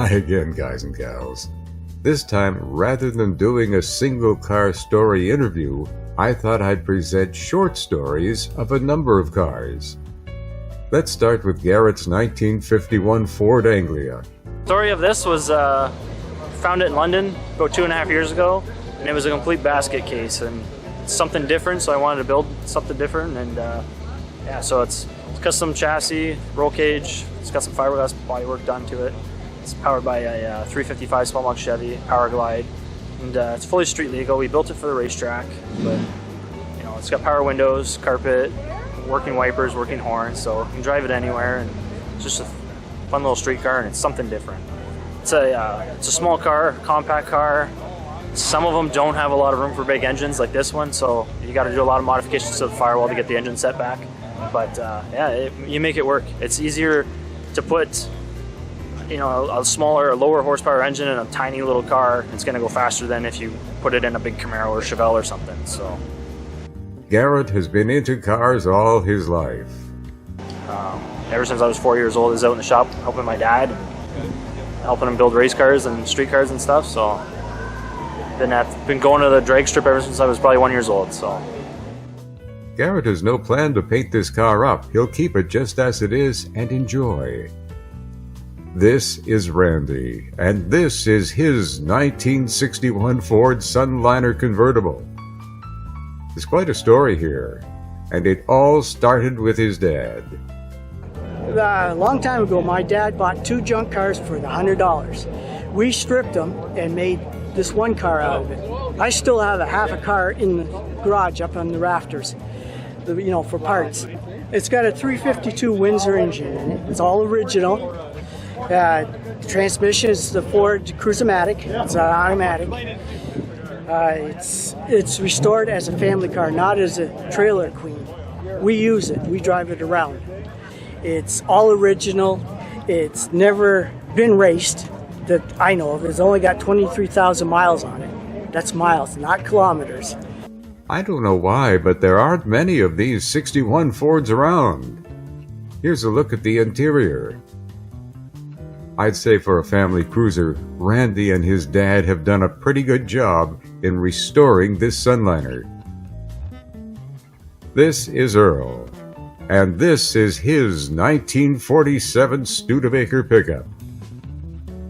Hi again, guys and gals. This time, rather than doing a single car story interview, I thought I'd present short stories of a number of cars. Let's start with Garrett's 1951 Ford Anglia. The story of this was found it in London about 2.5 years ago, and it was a complete basket case and something different, so I wanted to build something different. And so it's custom chassis, roll cage, it's got some fiberglass bodywork done to it. It's powered by a 355 small block Chevy Power Glide, and it's fully street legal. We built it for the racetrack, but it's got power windows, carpet, working wipers, working horns, so you can drive it anywhere, and it's just a fun little street car, and it's something different. It's a small car, compact car. Some of them don't have a lot of room for big engines like this one, so you got to do a lot of modifications to the firewall to get the engine set back. But you make it work. It's easier to put a smaller, lower horsepower engine in a tiny little car. It's going to go faster than if you put it in a big Camaro or Chevelle or something. So Garrett has been into cars all his life. Ever since I was 4 years old, I was out in the shop helping my dad, helping him build race cars and street cars and stuff. So been going to the drag strip ever since I was probably 1 year old. So Garrett has no plan to paint this car up. He'll keep it just as it is and enjoy. This is Randy, and this is his 1961 Ford Sunliner convertible. There's quite a story here, and it all started with his dad. A long time ago, my dad bought 2 junk cars for $100. We stripped them and made this one car out of it. I still have half a car in the garage up on the rafters, for parts. It's got a 352 Windsor engine in it. It's all original. The transmission is the Ford Cruise-O-Matic. It's automatic. It's restored as a family car, not as a trailer queen. We use it. We drive it around. It's all original. It's never been raced that I know of. It's only got 23,000 miles on it. That's miles, not kilometers. I don't know why, but there aren't many of these 61 Fords around. Here's a look at the interior. I'd say for a family cruiser, Randy and his dad have done a pretty good job in restoring this Sunliner. This is Earl, and this is his 1947 Studebaker pickup.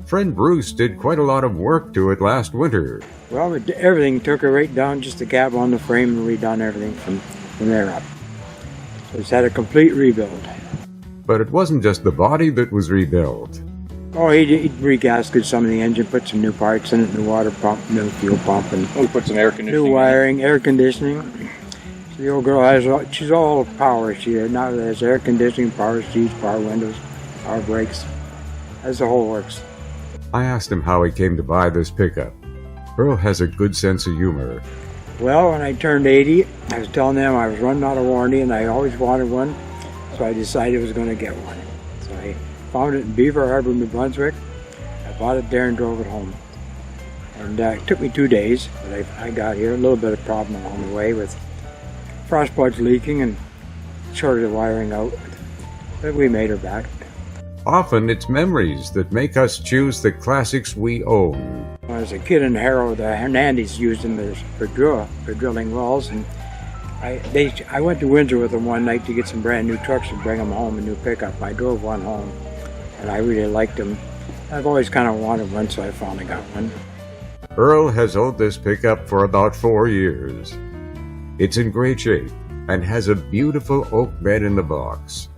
Friend Bruce did quite a lot of work to it last winter. Well, everything took her right down, just the cab on the frame, and redone everything from there up. So it's had a complete rebuild. But it wasn't just the body that was rebuilt. Oh, he regasketed some of the engine, put some new parts in it, new water pump, new fuel pump, and we put some air conditioning. New wiring, air conditioning. So the old girl she's all power. She now has air conditioning, power seats, power windows, power brakes. As the whole works. I asked him how he came to buy this pickup. Earl has a good sense of humor. Well, when I turned 80, I was telling them I was running out of warranty, and I always wanted one, so I decided I was going to get one. So I found it in Beaver Harbor, New Brunswick. I bought it there and drove it home. And it took me 2 days, but I got here. A little bit of problem along the way with frost plugs leaking and shorted the wiring out. But we made her back. Often it's memories that make us choose the classics we own. When I was a kid in Harrow, the Hernandez used them for drilling wells. And I went to Windsor with them one night to get some brand new trucks and bring them home, a new pickup. I drove one home, and I really liked them. I've always kind of wanted one, so I finally got one. Earl has owned this pickup for about 4 years. It's in great shape and has a beautiful oak bed in the box.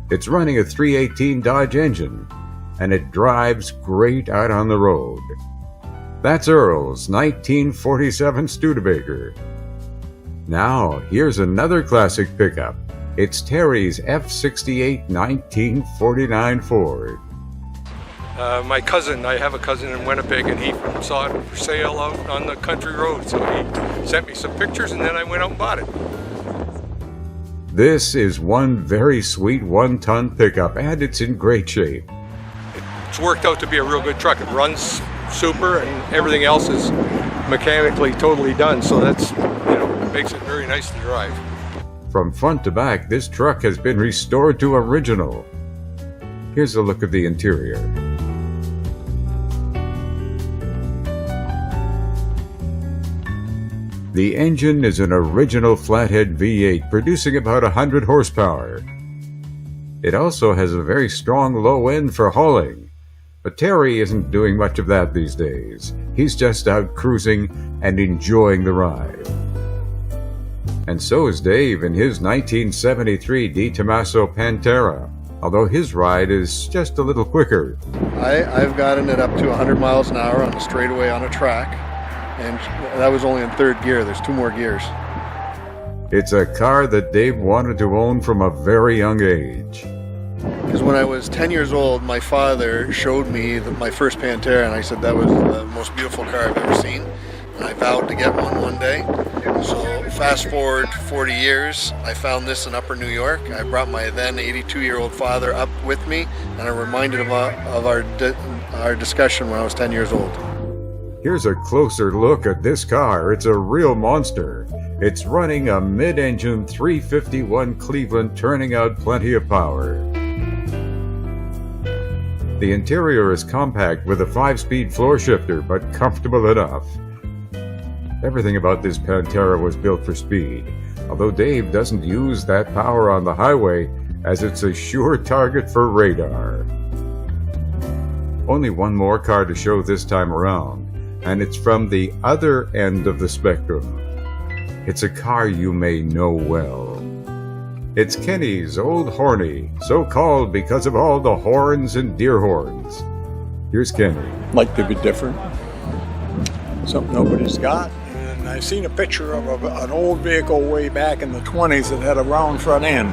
It's running a 318 Dodge engine, and it drives great out on the road. That's Earl's 1947 Studebaker. Now, here's another classic pickup. It's Terry's F68 1949 Ford. I have a cousin in Winnipeg, and he saw it for sale out on the country road, so he sent me some pictures, and then I went out and bought it. This is one very sweet 1-ton pickup, and it's in great shape. It's worked out to be a real good truck. It runs super, and everything else is mechanically totally done, so that's, makes it very nice to drive. From front to back, this truck has been restored to original. Here's a look at the interior. The engine is an original flathead V8 producing about 100 horsepower. It also has a very strong low end for hauling, but Terry isn't doing much of that these days. He's just out cruising and enjoying the ride. And so is Dave in his 1973 Di Tommaso Pantera, although his ride is just a little quicker. I've gotten it up to 100 miles an hour on a straightaway on a track, and that was only in third gear. There's 2 more gears. It's a car that Dave wanted to own from a very young age. Because when I was 10 years old, my father showed me my first Pantera, and I said that was the most beautiful car I've ever seen. And I vowed to get one day. So fast forward 40 years, I found this in Upper New York. I brought my then 82-year-old father up with me, and I reminded him of our discussion when I was 10 years old. Here's a closer look at this car. It's a real monster. It's running a mid-engine 351 Cleveland, turning out plenty of power. The interior is compact with a 5-speed floor shifter, but comfortable enough. Everything about this Pantera was built for speed, although Dave doesn't use that power on the highway as it's a sure target for radar. Only one more car to show this time around, and it's from the other end of the spectrum. It's a car you may know well. It's Kenny's old Horny, so called because of all the horns and deer horns. Here's Kenny. Like to be different. Something nobody's got. And I've seen a picture of an old vehicle way back in the 20s that had a round front end.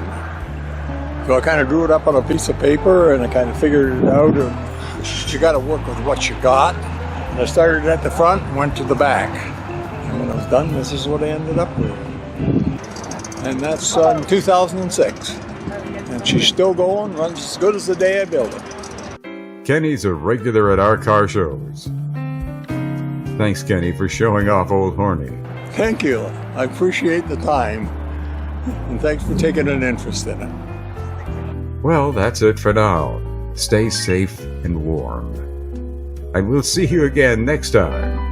So I kind of drew it up on a piece of paper and I kind of figured it out. You got to work with what you got. And I started at the front and went to the back. And when I was done, this is what I ended up with. And that's in 2006. And she's still going, runs as good as the day I built it. Kenny's a regular at our car shows. Thanks, Kenny, for showing off old Horny. Thank you. I appreciate the time. And thanks for taking an interest in it. Well, that's it for now. Stay safe and warm. And we'll see you again next time.